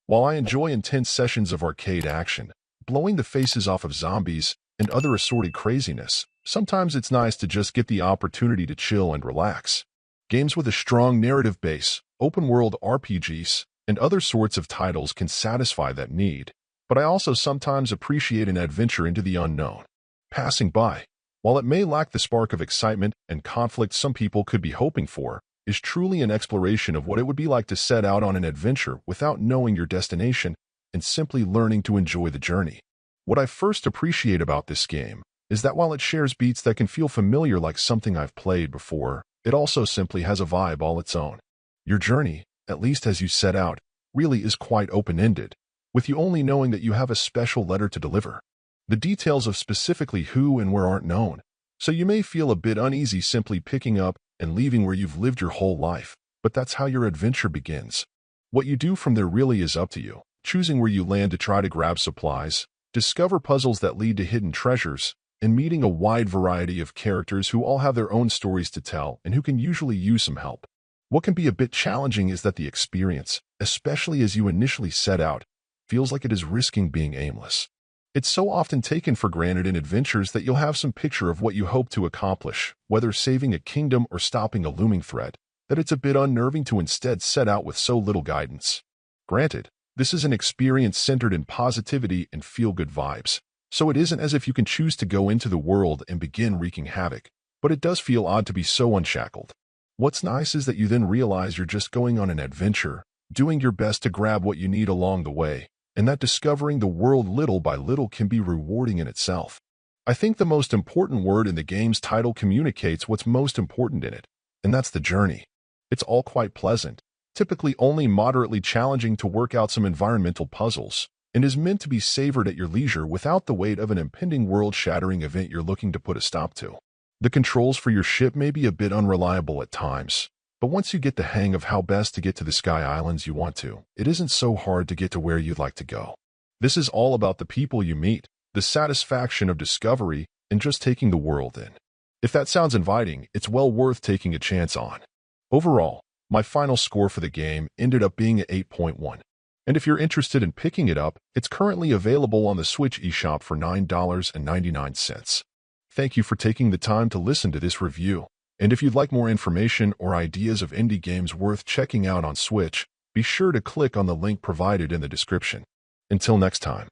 While I enjoy intense sessions of arcade action, blowing the faces off of zombies, and other assorted craziness, sometimes it's nice to just get the opportunity to chill and relax. Games with a strong narrative base, open-world RPGs, and other sorts of titles can satisfy that need, but I also sometimes appreciate an adventure into the unknown. Passing by, while it may lack the spark of excitement and conflict some people could be hoping for, is truly an exploration of what it would be like to set out on an adventure without knowing your destination and simply learning to enjoy the journey. What I first appreciate about this game is that while it shares beats that can feel familiar like something I've played before, it also simply has a vibe all its own. Your journey, at least as you set out, really is quite open-ended, with you only knowing that you have a special letter to deliver. The details of specifically who and where aren't known, so you may feel a bit uneasy simply picking up and leaving where you've lived your whole life, but that's how your adventure begins. What you do from there really is up to you, choosing where you land to try to grab supplies, discover puzzles that lead to hidden treasures, and meeting a wide variety of characters who all have their own stories to tell and who can usually use some help. What can be a bit challenging is that the experience, especially as you initially set out, feels like it is risking being aimless. It's so often taken for granted in adventures that you'll have some picture of what you hope to accomplish, whether saving a kingdom or stopping a looming threat, that it's a bit unnerving to instead set out with so little guidance. Granted, this is an experience centered in positivity and feel-good vibes, so it isn't as if you can choose to go into the world and begin wreaking havoc, but it does feel odd to be so unshackled. What's nice is that you then realize you're just going on an adventure, doing your best to grab what you need along the way, and that discovering the world little by little can be rewarding in itself. I think the most important word in the game's title communicates what's most important in it, and that's the journey. It's all quite pleasant, typically only moderately challenging to work out some environmental puzzles, and is meant to be savored at your leisure without the weight of an impending world-shattering event you're looking to put a stop to. The controls for your ship may be a bit unreliable at times, but once you get the hang of how best to get to the Sky Islands you want to, it isn't so hard to get to where you'd like to go. This is all about the people you meet, the satisfaction of discovery, and just taking the world in. If that sounds inviting, it's well worth taking a chance on. Overall, my final score for the game ended up being an 8.1. And if you're interested in picking it up, it's currently available on the Switch eShop for $9.99. Thank you for taking the time to listen to this review. And if you'd like more information or ideas of indie games worth checking out on Switch, be sure to click on the link provided in the description. Until next time.